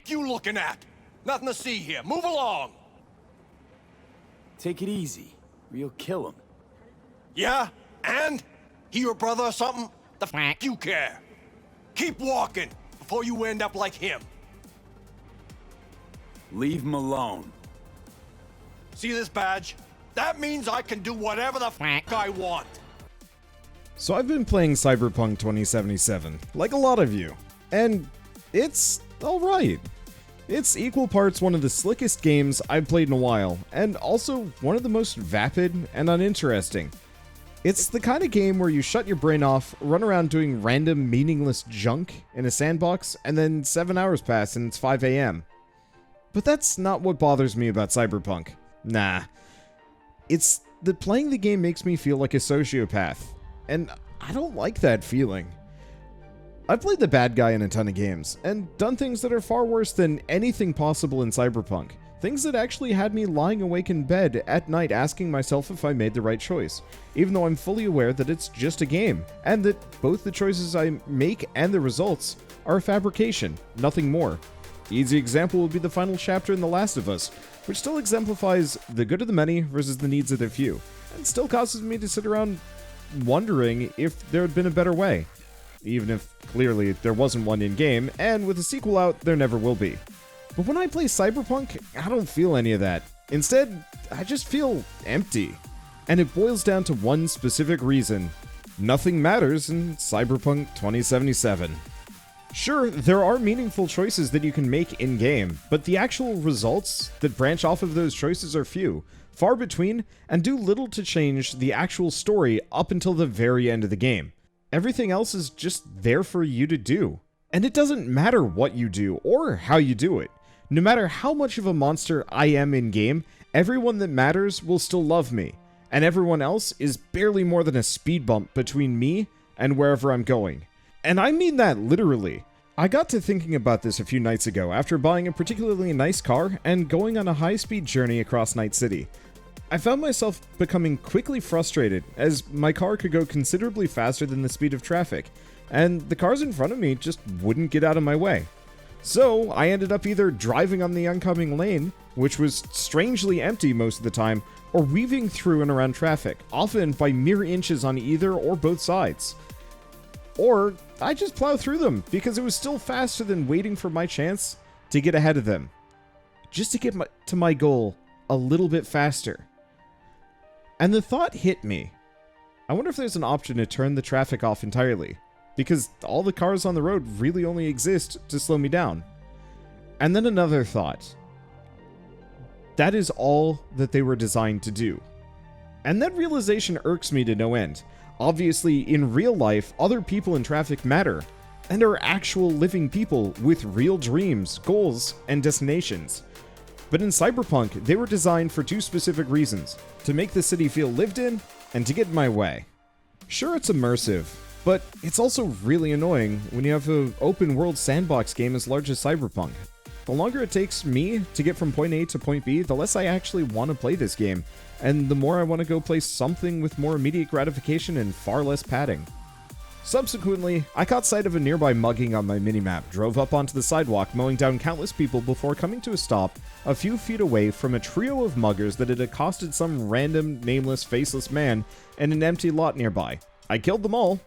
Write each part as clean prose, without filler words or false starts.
you looking at? Nothing to see here. Move along. Take it easy, or you'll kill him. Yeah? And? He your brother or something? The you care? Keep walking before you end up like him. Leave him alone. See this badge? That means I can do whatever the I want. So I've been playing Cyberpunk 2077, like a lot of you, and it's alright. It's equal parts one of the slickest games I've played in a while, and also one of the most vapid and uninteresting. It's the kind of game where you shut your brain off, run around doing random meaningless junk in a sandbox, and then 7 hours pass and it's 5 AM. But that's not what bothers me about Cyberpunk. Nah. It's that playing the game makes me feel like a sociopath, and I don't like that feeling. I've played the bad guy in a ton of games, and done things that are far worse than anything possible in Cyberpunk. Things that actually had me lying awake in bed at night asking myself if I made the right choice, even though I'm fully aware that it's just a game, and that both the choices I make and the results are a fabrication, nothing more. Easy example would be the final chapter in The Last of Us, which still exemplifies the good of the many versus the needs of the few, and still causes me to sit around wondering if there had been a better way. Even if, clearly, there wasn't one in-game, and with a sequel out, there never will be. But when I play Cyberpunk, I don't feel any of that. Instead, I just feel empty. And it boils down to one specific reason. Nothing matters in Cyberpunk 2077. Sure, there are meaningful choices that you can make in-game, but the actual results that branch off of those choices are few, far between, and do little to change the actual story up until the very end of the game. Everything else is just there for you to do. And it doesn't matter what you do or how you do it. No matter how much of a monster I am in-game, everyone that matters will still love me, and everyone else is barely more than a speed bump between me and wherever I'm going. And I mean that literally. I got to thinking about this a few nights ago after buying a particularly nice car and going on a high-speed journey across Night City. I found myself becoming quickly frustrated as my car could go considerably faster than the speed of traffic, and the cars in front of me just wouldn't get out of my way. So I ended up either driving on the oncoming lane, which was strangely empty most of the time, or weaving through and around traffic, often by mere inches on either or both sides. Or I just plow through them because it was still faster than waiting for my chance to get ahead of them. Just to get to my goal a little bit faster. And the thought hit me. I wonder if there's an option to turn the traffic off entirely, because all the cars on the road really only exist to slow me down. And then another thought. That is all that they were designed to do. And that realization irks me to no end. Obviously, in real life, other people in traffic matter, and are actual living people with real dreams, goals, and destinations. But in Cyberpunk, they were designed for two specific reasons: to make the city feel lived in, and to get in my way. Sure, it's immersive, but it's also really annoying when you have an open-world sandbox game as large as Cyberpunk. The longer it takes me to get from point A to point B, the less I actually want to play this game, and the more I want to go play something with more immediate gratification and far less padding. Subsequently, I caught sight of a nearby mugging on my minimap, drove up onto the sidewalk, mowing down countless people before coming to a stop a few feet away from a trio of muggers that had accosted some random, nameless, faceless man in an empty lot nearby. I killed them all,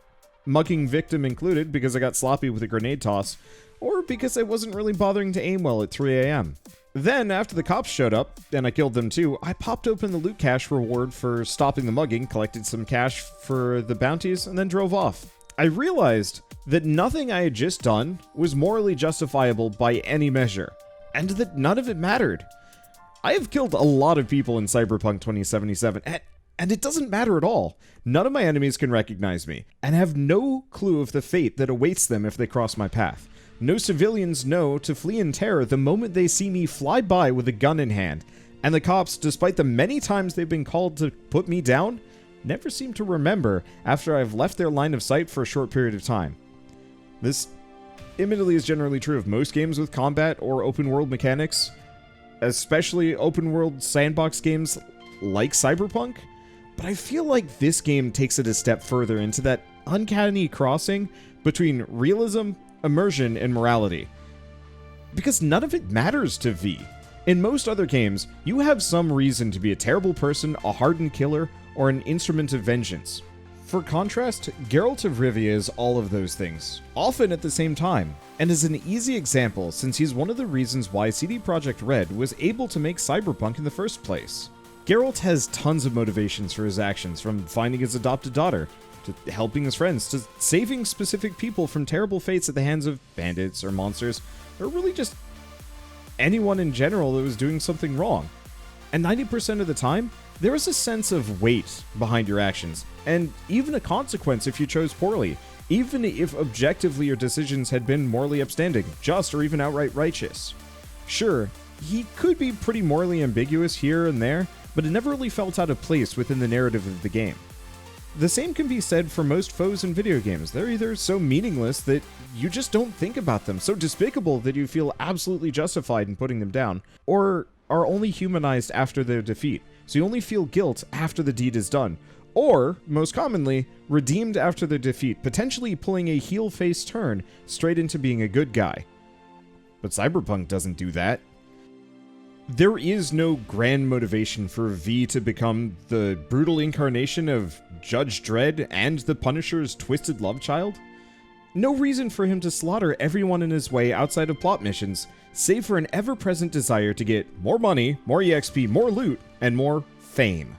mugging victim included, because I got sloppy with a grenade toss, or because I wasn't really bothering to aim well at 3 AM. Then, after the cops showed up, and I killed them too, I popped open the loot cache reward for stopping the mugging, collected some cash for the bounties, and then drove off. I realized that nothing I had just done was morally justifiable by any measure, and that none of it mattered. I have killed a lot of people in Cyberpunk 2077, and it doesn't matter at all. None of my enemies can recognize me, and have no clue of the fate that awaits them if they cross my path. No civilians know to flee in terror the moment they see me fly by with a gun in hand, and the cops, despite the many times they've been called to put me down, never seem to remember after I've left their line of sight for a short period of time. This admittedly is generally true of most games with combat or open world mechanics, especially open world sandbox games like Cyberpunk, but I feel like this game takes it a step further into that uncanny crossing between realism, immersion, and morality. because none of it matters to V. In most other games, you have some reason to be a terrible person, a hardened killer, or an instrument of vengeance. For contrast, Geralt of Rivia is all of those things, often at the same time, and is an easy example since he's one of the reasons why CD Projekt Red was able to make Cyberpunk in the first place. Geralt has tons of motivations for his actions, from finding his adopted daughter, to helping his friends, to saving specific people from terrible fates at the hands of bandits or monsters, or really just anyone in general that was doing something wrong. And 90% of the time, there is a sense of weight behind your actions, and even a consequence if you chose poorly, even if objectively your decisions had been morally upstanding, just, or even outright righteous. Sure, he could be pretty morally ambiguous here and there, but it never really felt out of place within the narrative of the game. The same can be said for most foes in video games. They're either so meaningless that you just don't think about them, so despicable that you feel absolutely justified in putting them down, or are only humanized after their defeat, so you only feel guilt after the deed is done, or, most commonly, redeemed after their defeat, potentially pulling a heel-face turn straight into being a good guy. But Cyberpunk doesn't do that. There is no grand motivation for V to become the brutal incarnation of Judge Dredd and the Punisher's twisted love child. No reason for him to slaughter everyone in his way outside of plot missions, save for an ever-present desire to get more money, more EXP, more loot, and more fame.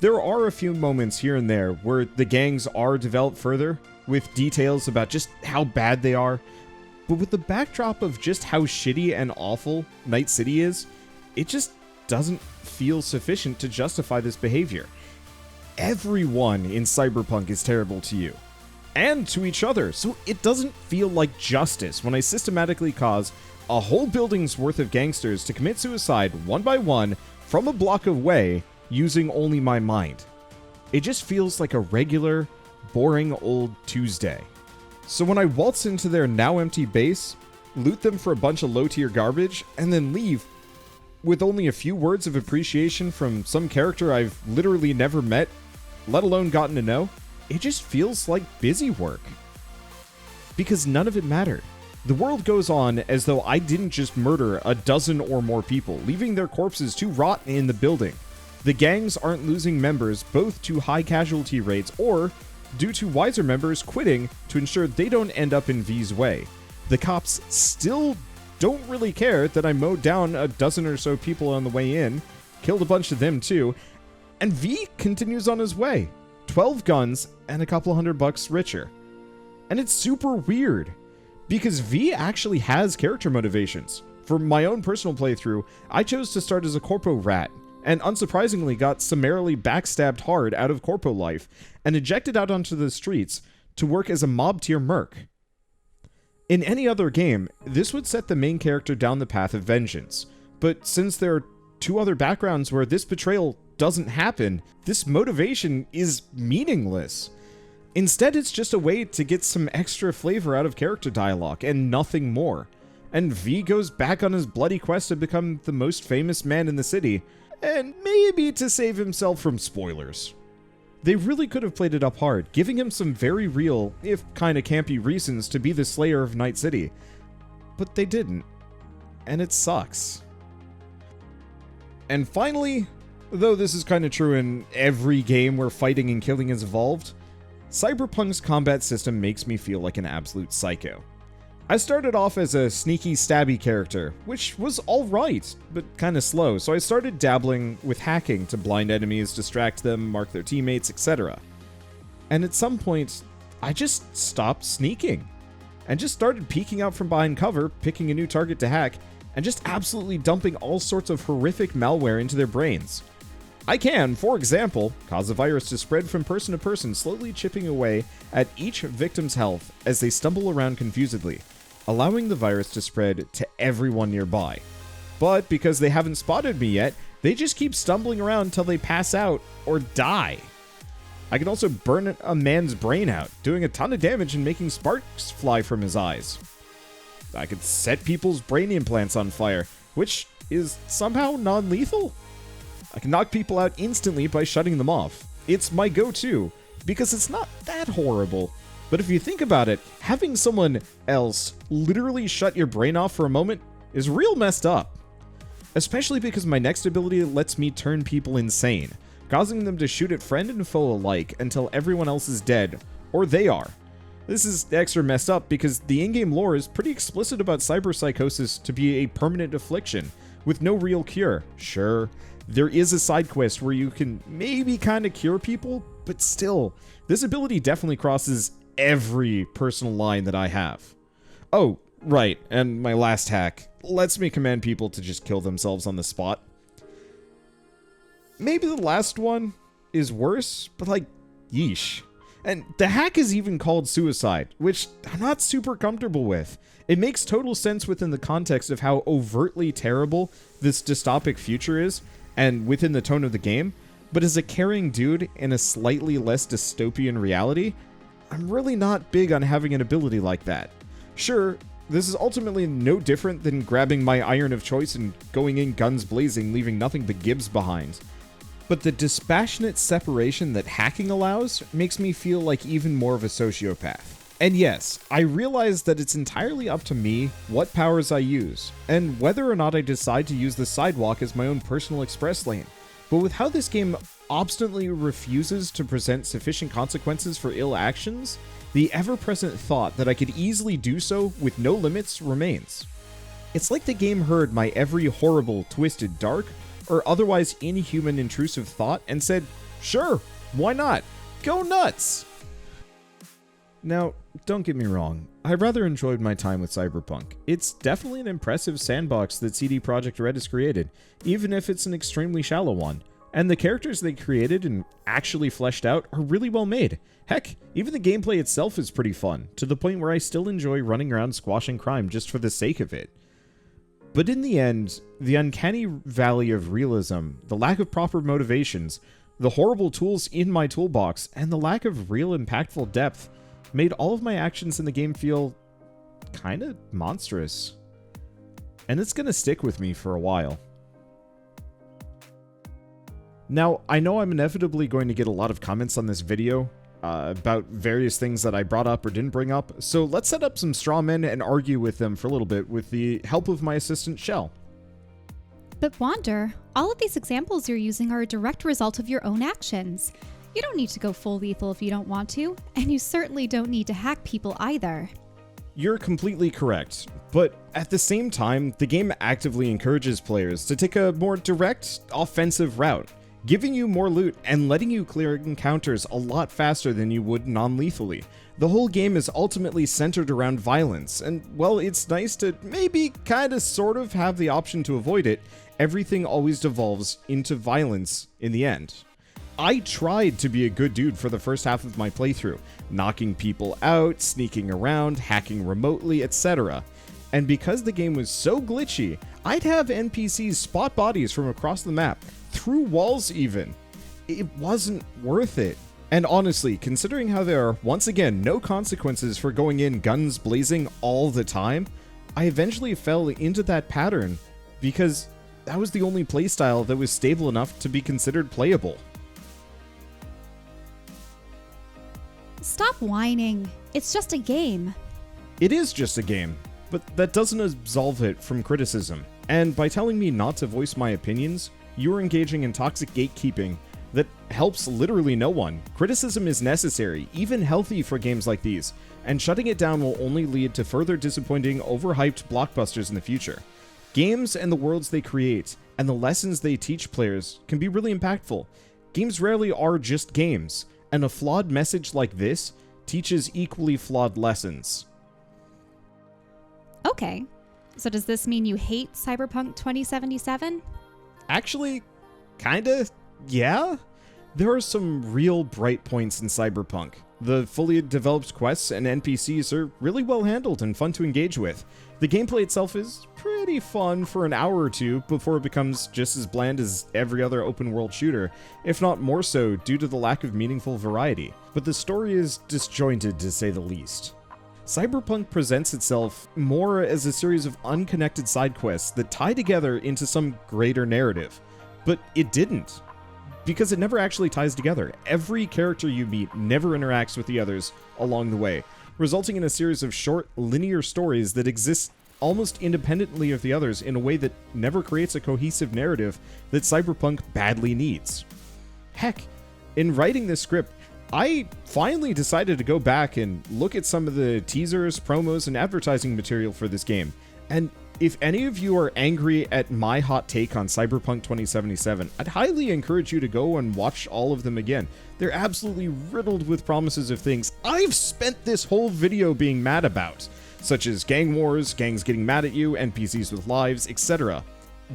There are a few moments here and there where the gangs are developed further, with details about just how bad they are, but with the backdrop of just how shitty and awful Night City is, it just doesn't feel sufficient to justify this behavior. Everyone in Cyberpunk is terrible to you, and to each other, so it doesn't feel like justice when I systematically cause a whole building's worth of gangsters to commit suicide one by one from a block away using only my mind. It just feels like a regular, boring old Tuesday. So when I waltz into their now empty base, loot them for a bunch of low-tier garbage, and then leave with only a few words of appreciation from some character I've literally never met, let alone gotten to know, it just feels like busy work. Because none of it mattered. The world goes on as though I didn't just murder a dozen or more people, leaving their corpses to rot in the building. The gangs aren't losing members both to high casualty rates or due to wiser members quitting to ensure they don't end up in V's way. The cops still don't really care that I mowed down a dozen or so people on the way in, killed a bunch of them too, and V continues on his way. 12 guns and a couple $100 richer. And it's super weird, because V actually has character motivations. For my own personal playthrough, I chose to start as a corpo rat, and unsurprisingly got summarily backstabbed hard out of corpo life, and ejected out onto the streets to work as a mob tier merc. In any other game, this would set the main character down the path of vengeance, but since there are two other backgrounds where this betrayal doesn't happen, this motivation is meaningless. Instead, it's just a way to get some extra flavor out of character dialogue, and nothing more. And V goes back on his bloody quest to become the most famous man in the city, and maybe to save himself from spoilers. They really could have played it up hard, giving him some very real, if kinda campy reasons to be the Slayer of Night City. But they didn't. And it sucks. And finally, though this is kinda true in every game where fighting and killing is evolved, Cyberpunk's combat system makes me feel like an absolute psycho. I started off as a sneaky stabby character, which was alright, but kinda slow, so I started dabbling with hacking to blind enemies, distract them, mark their teammates, etc. And at some point, I just stopped sneaking, and just started peeking out from behind cover, picking a new target to hack, and just absolutely dumping all sorts of horrific malware into their brains. I can, for example, cause a virus to spread from person to person, slowly chipping away at each victim's health as they stumble around confusedly, allowing the virus to spread to everyone nearby. But because they haven't spotted me yet, they just keep stumbling around until they pass out or die. I can also burn a man's brain out, doing a ton of damage and making sparks fly from his eyes. I could set people's brain implants on fire, which is somehow non-lethal. I can knock people out instantly by shutting them off. It's my go-to, because it's not that horrible. But if you think about it, having someone else literally shut your brain off for a moment is real messed up. Especially because my next ability lets me turn people insane, causing them to shoot at friend and foe alike until everyone else is dead, or they are. This is extra messed up because the in-game lore is pretty explicit about cyberpsychosis to be a permanent affliction, with no real cure. Sure, there is a side quest where you can maybe kind of cure people, but still, this ability definitely crosses every personal line that I have. Oh, right, and my last hack lets me command people to just kill themselves on the spot. Maybe the last one is worse, but like, yeesh. And the hack is even called suicide, which I'm not super comfortable with. It makes total sense within the context of how overtly terrible this dystopic future is, and within the tone of the game, but as a caring dude in a slightly less dystopian reality, I'm really not big on having an ability like that. Sure, this is ultimately no different than grabbing my iron of choice and going in guns blazing, leaving nothing but gibs behind. But the dispassionate separation that hacking allows makes me feel like even more of a sociopath. And yes, I realize that it's entirely up to me what powers I use, and whether or not I decide to use the sidewalk as my own personal express lane. But with how this game obstinately refuses to present sufficient consequences for ill actions, the ever-present thought that I could easily do so with no limits remains. It's like the game heard my every horrible, twisted, dark, or otherwise inhuman intrusive thought and said, sure, why not? Go nuts! Now, don't get me wrong, I rather enjoyed my time with Cyberpunk. It's definitely an impressive sandbox that CD Projekt Red has created, even if it's an extremely shallow one. And the characters they created and actually fleshed out are really well made. Heck, even the gameplay itself is pretty fun, to the point where I still enjoy running around squashing crime just for the sake of it. But in the end, the uncanny valley of realism, the lack of proper motivations, the horrible tools in my toolbox, and the lack of real impactful depth made all of my actions in the game feel kinda monstrous. And it's gonna stick with me for a while. Now, I know I'm inevitably going to get a lot of comments on this video about various things that I brought up or didn't bring up, so let's set up some straw men and argue with them for a little bit with the help of my assistant Shell. But Wander, all of these examples you're using are a direct result of your own actions. You don't need to go full lethal if you don't want to, and you certainly don't need to hack people either. You're completely correct, but at the same time, the game actively encourages players to take a more direct, offensive route, giving you more loot and letting you clear encounters a lot faster than you would non-lethally. The whole game is ultimately centered around violence, and while it's nice to maybe kinda sort of have the option to avoid it, everything always devolves into violence in the end. I tried to be a good dude for the first half of my playthrough, knocking people out, sneaking around, hacking remotely, etc. And because the game was so glitchy, I'd have NPCs spot bodies from across the map, through walls even. It wasn't worth it. And honestly, considering how there are, once again, no consequences for going in guns blazing all the time, I eventually fell into that pattern because that was the only playstyle that was stable enough to be considered playable. Stop whining. It's just a game. It is just a game, but that doesn't absolve it from criticism. And by telling me not to voice my opinions, you're engaging in toxic gatekeeping that helps literally no one. Criticism is necessary, even healthy for games like these, and shutting it down will only lead to further disappointing, overhyped blockbusters in the future. Games and the worlds they create, and the lessons they teach players can be really impactful. Games rarely are just games, and a flawed message like this teaches equally flawed lessons. Okay, so does this mean you hate Cyberpunk 2077? Actually, kinda, yeah. There are some real bright points in Cyberpunk. The fully developed quests and NPCs are really well handled and fun to engage with. The gameplay itself is pretty fun for an hour or two before it becomes just as bland as every other open world shooter, if not more so due to the lack of meaningful variety. But the story is disjointed to say the least. Cyberpunk presents itself more as a series of unconnected side quests that tie together into some greater narrative. But it didn't, because it never actually ties together. Every character you meet never interacts with the others along the way, resulting in a series of short, linear stories that exist almost independently of the others in a way that never creates a cohesive narrative that Cyberpunk badly needs. Heck, in writing this script, I finally decided to go back and look at some of the teasers, promos, and advertising material for this game. And if any of you are angry at my hot take on Cyberpunk 2077, I'd highly encourage you to go and watch all of them again. They're absolutely riddled with promises of things I've spent this whole video being mad about, such as gang wars, gangs getting mad at you, NPCs with lives, etc.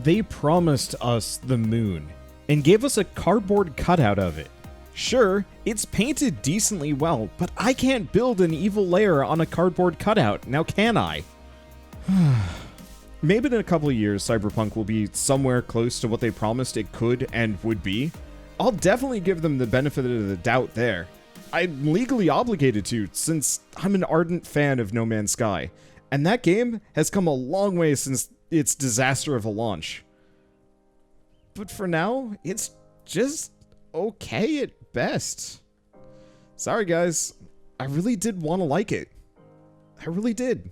They promised us the moon, and gave us a cardboard cutout of it. Sure, it's painted decently well, but I can't build an evil layer on a cardboard cutout, now can I? Maybe in a couple of years, Cyberpunk will be somewhere close to what they promised it could and would be. I'll definitely give them the benefit of the doubt there. I'm legally obligated to, since I'm an ardent fan of No Man's Sky, and that game has come a long way since its disaster of a launch. But for now, it's just okay at best. Sorry guys, I really did want to like it. I really did.